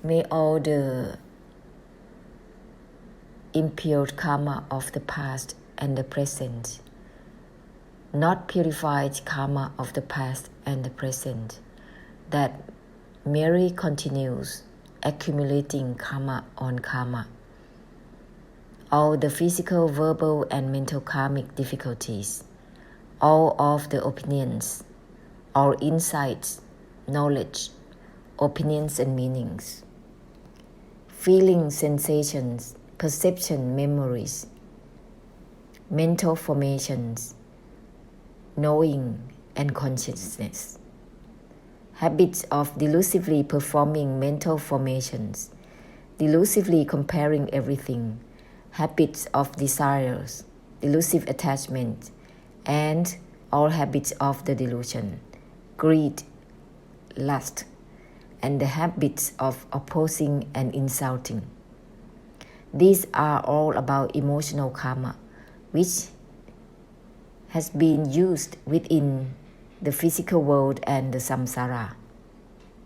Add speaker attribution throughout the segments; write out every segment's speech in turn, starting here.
Speaker 1: May all the impure karma of the past and the present, not purified karma of the past and the present, that merely continues accumulating karma on karma. All the physical, verbal, and mental karmic difficulties, all of the opinions, all insights, knowledge, opinions and meanings, feelings, sensations, perception, memories, mental formations, knowing and consciousness, habits of delusively performing mental formations, delusively comparing everything, habits of desires, delusive attachment, and all habits of the delusion, greed, lust, and the habits of opposing and insulting. These are all about emotional karma, which has been used within the physical world and the samsara,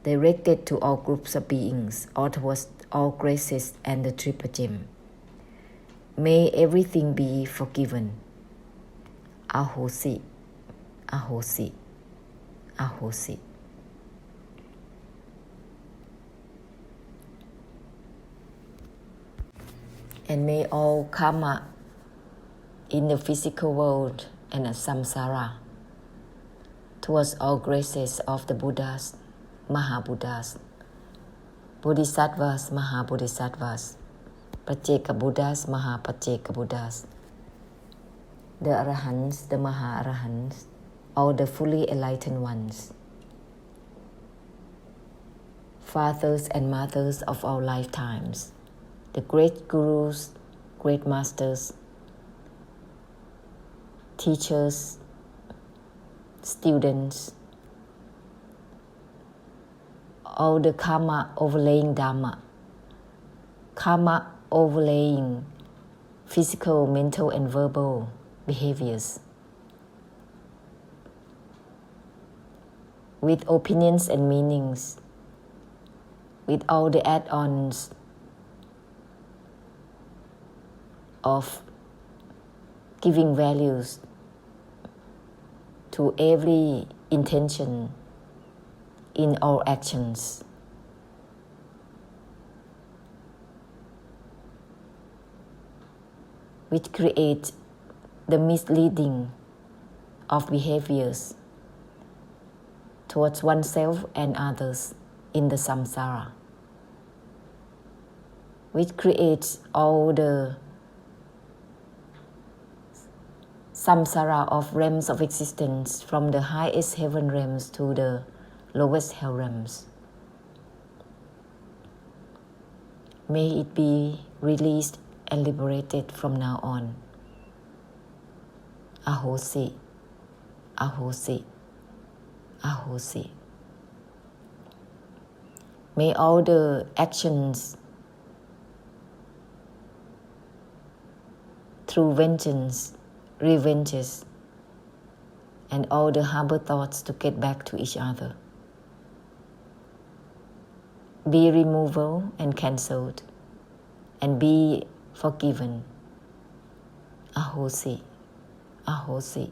Speaker 1: directed to all groups of beings, or towards all graces and the triple gem. May everything be forgiven. Ahosi, ahosi, ahosi. And may all karma in the physical world and the samsara towards all graces of the Buddhas, Mahabuddhas, Bodhisattvas, Mahabodhisattvas, Pacceka Buddhas, Mahapacceka Buddhas, the Arahants, the Maha-Arahants, all the fully enlightened ones, fathers and mothers of all lifetimes, the great gurus, great masters, teachers, students, all the karma overlaying dharma, karma overlaying physical, mental, and verbal behaviors, with opinions and meanings, with all the add-ons of giving values to every intention in all actions. Which create the misleading of behaviors towards oneself and others in the samsara, which creates all the samsara of realms of existence, from the highest heaven realms to the lowest hell realms. May it be released and liberated from now on. Ahosi, ahosi, ahosi. May all the actions through vengeance, revenges, and all the harbor thoughts to get back to each other be removed and cancelled, and be forgiven. Ahosi, ahosi,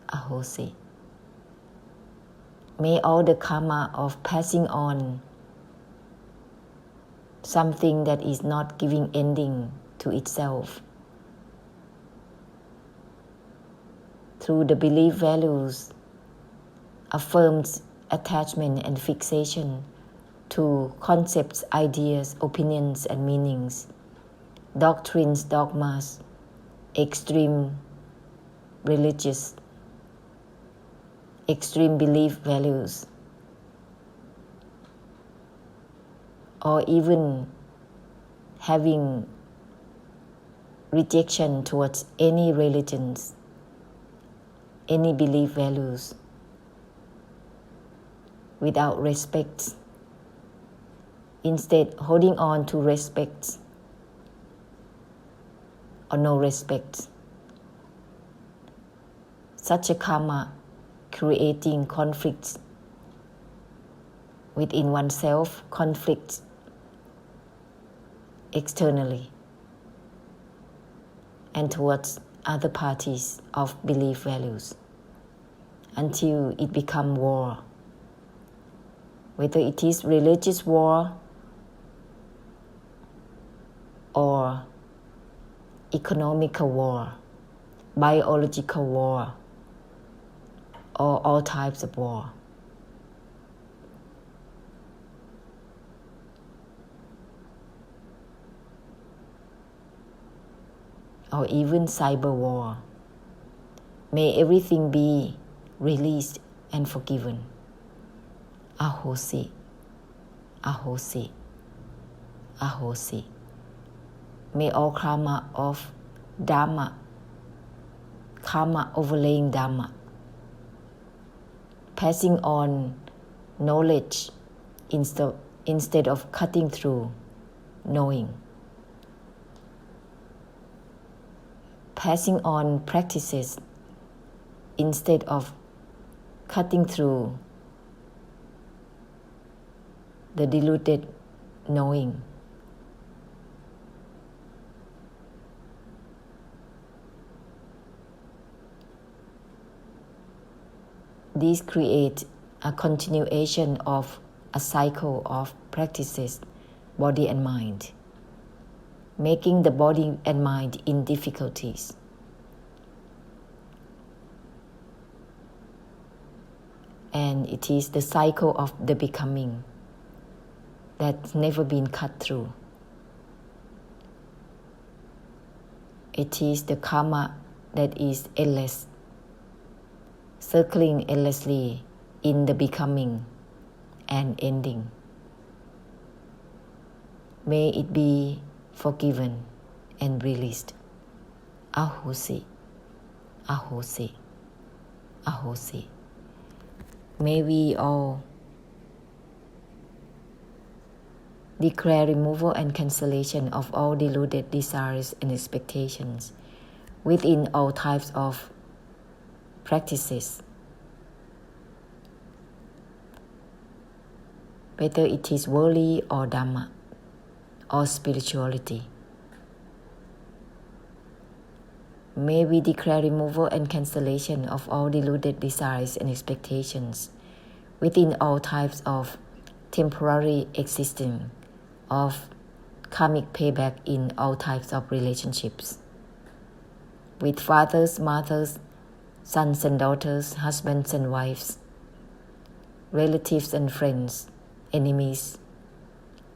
Speaker 1: ahosi. May all the karma of passing on something that is not giving ending to itself through the belief values affirms attachment and fixation to concepts, ideas, opinions, and meanings, doctrines, dogmas, extreme religious, extreme belief values, or even having rejection towards any religions, any belief values, without respect. Instead, holding on to respect or no respect. Such a karma creating conflicts within oneself, conflicts externally and towards other parties of belief values until it becomes war. Whether it is religious war or economical war, biological war, or all types of war. Or even cyber war. May everything be released and forgiven. Ahosi, Ahosi, Ahosi. May all karma of Dharma, karma overlaying Dharma, passing on knowledge instead of cutting through knowing, passing on practices instead of cutting through the diluted knowing. These create a continuation of a cycle of practices, body and mind, making the body and mind in difficulties. And it is the cycle of the becoming that's never been cut through. It is the karma that is endless, circling endlessly in the becoming and ending. May it be forgiven and released. Ahosi, Ahosi, Ahosi. May we all declare removal and cancellation of all deluded desires and expectations within all types of practices, whether it is worldly or Dhamma or spirituality. May we declare removal and cancellation of all deluded desires and expectations within all types of temporary existence of karmic payback in all types of relationships with fathers, mothers, sons and daughters, husbands and wives, relatives and friends, enemies,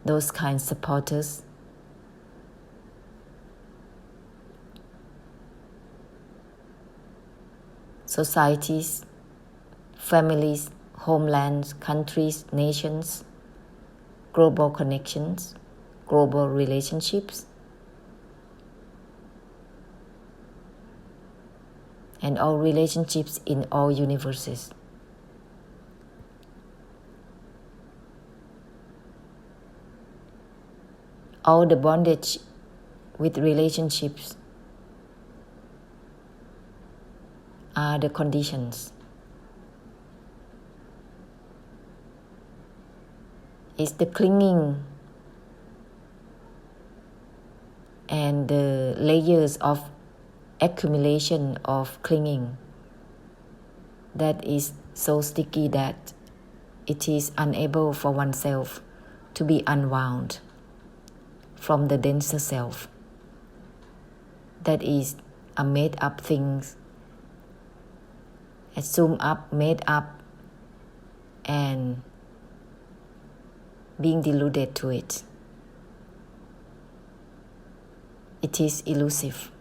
Speaker 1: those kind supporters, societies, families, homelands, countries, nations, global connections, global relationships, and all relationships in all universes. All the bondage with relationships are the conditions. It's the clinging and the layers of accumulation of clinging that is so sticky that it is unable for oneself to be unwound from the denser self. That is a made up thing, assumed up, made up, and being deluded to it. It is elusive.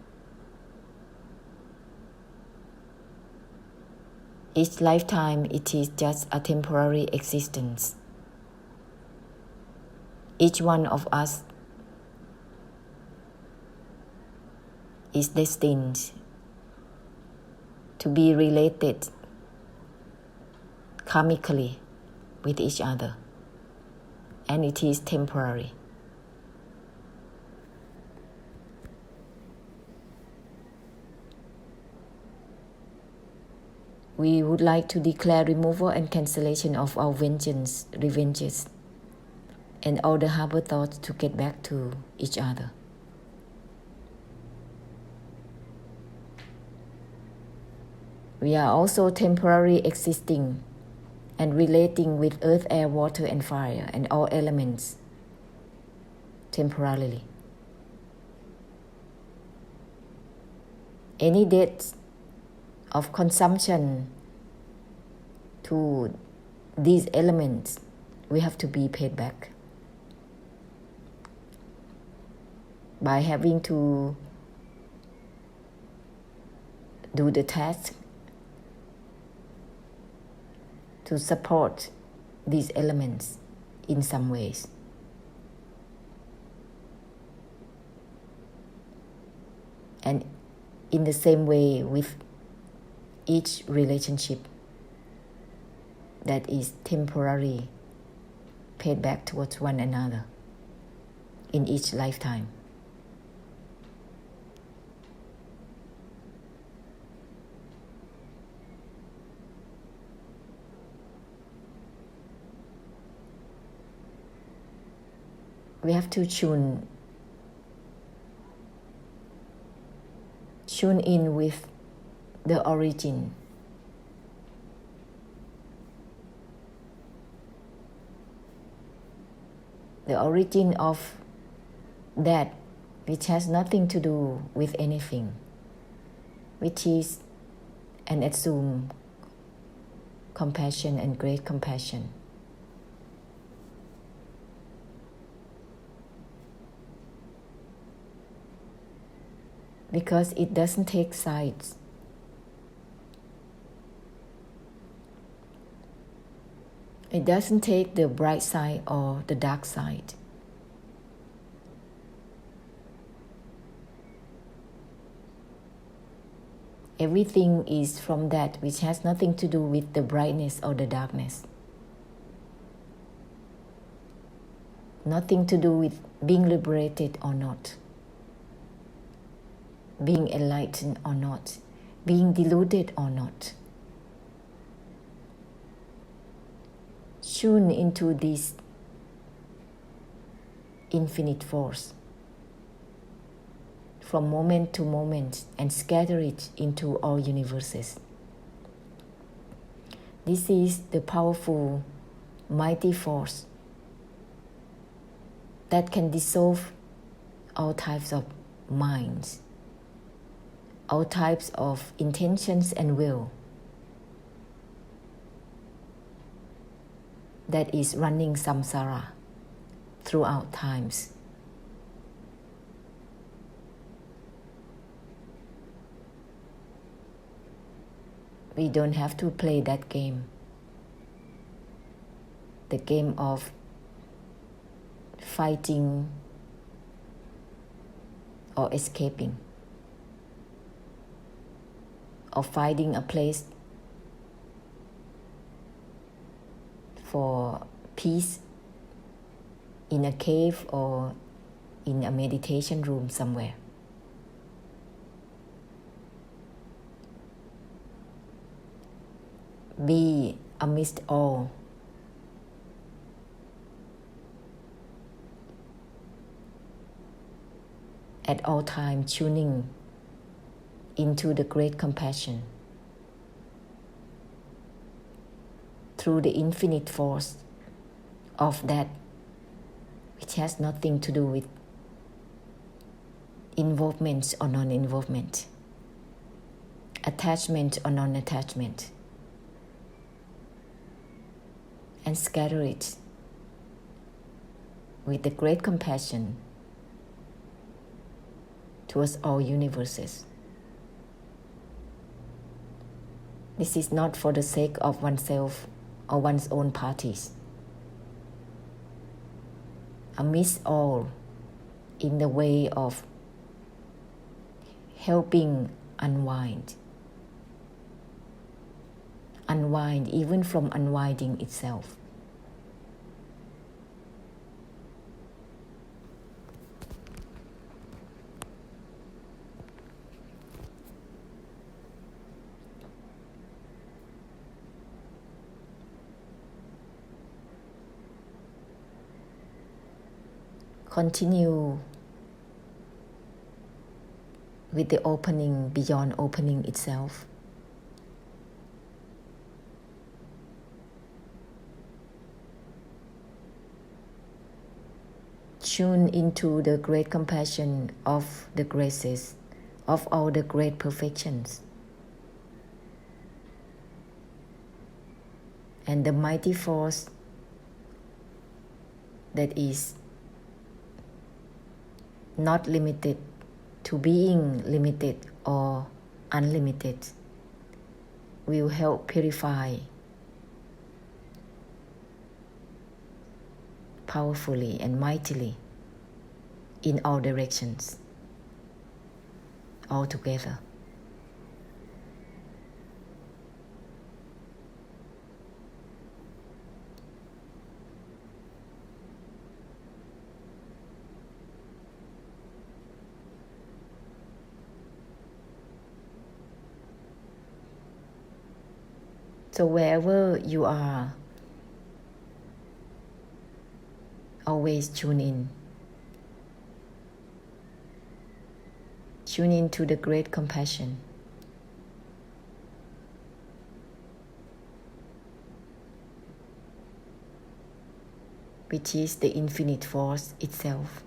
Speaker 1: Each lifetime it is just a temporary existence. Each one of us is destined to be related karmically with each other, and it is temporary. We would like to declare removal and cancellation of our vengeance, revenges, and all the harbor thoughts to get back to each other. We are also temporarily existing and relating with earth, air, water, and fire, and all elements temporarily. Any debt of consumption to these elements, we have to be paid back by having to do the task to support these elements in some ways. And in the same way with each relationship that is temporarily paid back towards one another in each lifetime. We have to tune in with the origin. The origin of that which has nothing to do with anything, which is an assumed compassion and great compassion. Because it doesn't take sides. It doesn't take the bright side or the dark side. Everything is from that which has nothing to do with the brightness or the darkness. Nothing to do with being liberated or not, being enlightened or not, being deluded or not. Tune into this infinite force from moment to moment and scatter it into all universes. This is the powerful, mighty force that can dissolve all types of minds, all types of intentions and will that is running samsara throughout times. We don't have to play that game, the game of fighting or escaping, or finding a place for peace in a cave or in a meditation room somewhere. Be amidst all. At all times, tuning into the great compassion through the infinite force of that which has nothing to do with involvement or non-involvement, attachment or non-attachment, and scatter it with the great compassion towards all universes. This is not for the sake of oneself or one's own parties. Amidst all, in the way of helping unwind even from unwinding itself. continue with the opening beyond opening itself. Tune into the great compassion of the graces of all the great perfections and the mighty force that is not limited to being limited or unlimited will help purify powerfully and mightily in all directions, all together. So wherever you are, always tune in. Tune in to the great compassion. Which is the infinite force itself.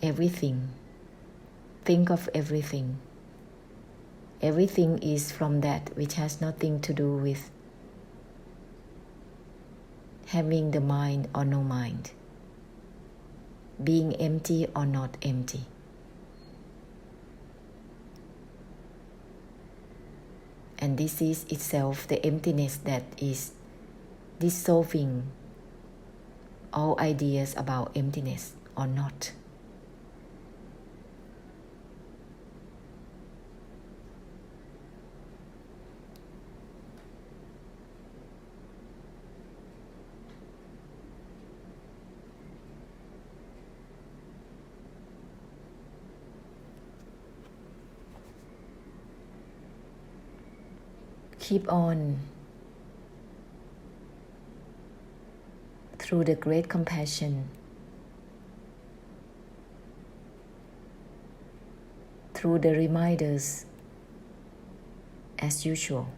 Speaker 1: Everything. Think of everything. Everything is from that which has nothing to do with having the mind or no mind, being empty or not empty. And this is itself the emptiness that is dissolving all ideas about emptiness or not. Keep on through the great compassion, through the reminders as usual.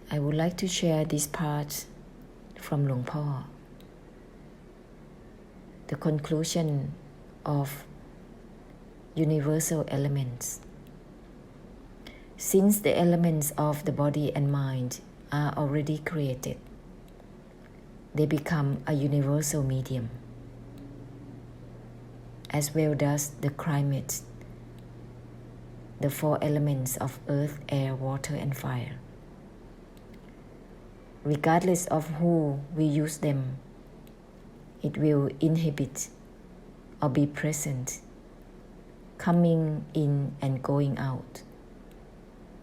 Speaker 1: I would like to share this part from Luang Por, the conclusion of universal elements. Since the elements of the body and mind are already created, they become a universal medium, as well does the climate, the four elements of earth, air, water, and fire. Regardless of who we use them, it will inhibit or be present, coming in and going out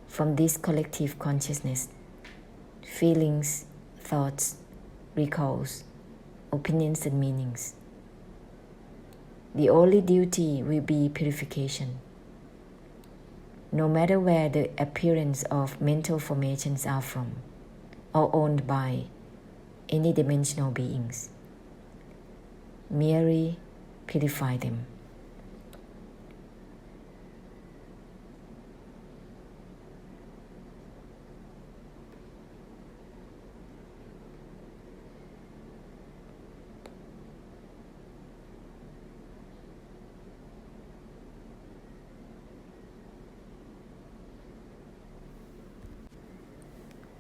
Speaker 1: from this collective consciousness, feelings, thoughts, recalls, opinions and meanings. The only duty will be purification. No matter where the appearance of mental formations are from, or owned by any dimensional beings, merely purify them.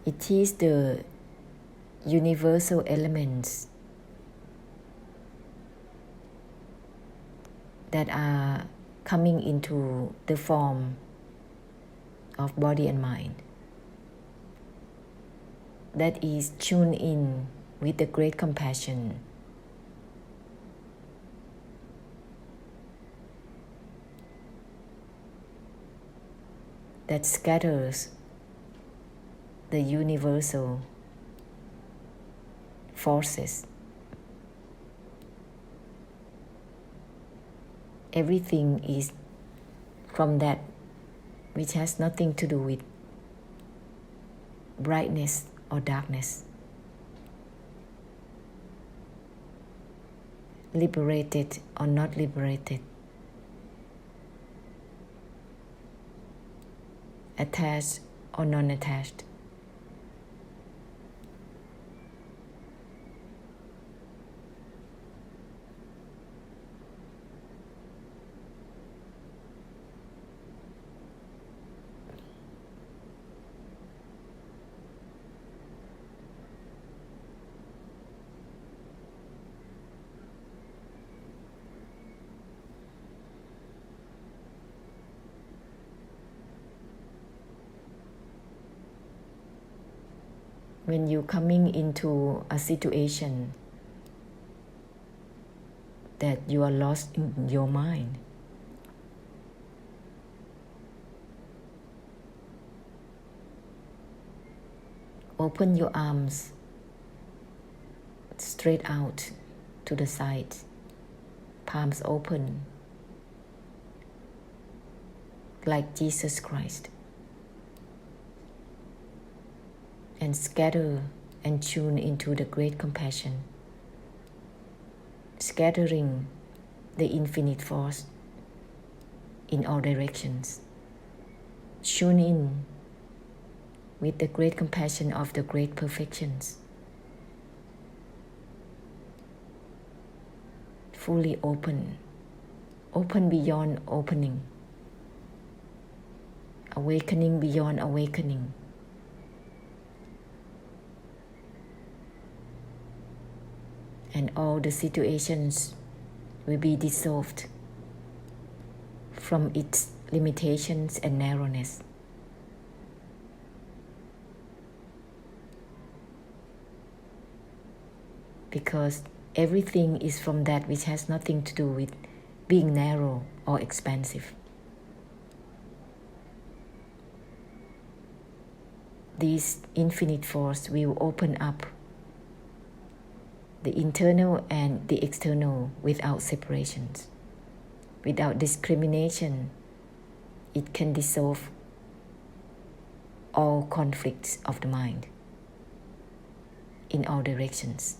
Speaker 1: It is the universal elements that are coming into the form of body and mind. that is tuned in with the great compassion, that scatters the universal forces. Everything is from that which has nothing to do with brightness or darkness. Liberated or not liberated. Attached or non-attached. When you're coming into a situation that you are lost in your mind, open your arms straight out to the side, palms open, like Jesus Christ, and scatter and tune into the great compassion, scattering the infinite force in all directions. Tune in with the great compassion of the great perfections. Fully open, open beyond opening, awakening beyond awakening. And all the situations will be dissolved from its limitations and narrowness. Because everything is from that which has nothing to do with being narrow or expansive. This infinite force will open up the internal and the external without separations, without discrimination. It can dissolve all conflicts of the mind in all directions.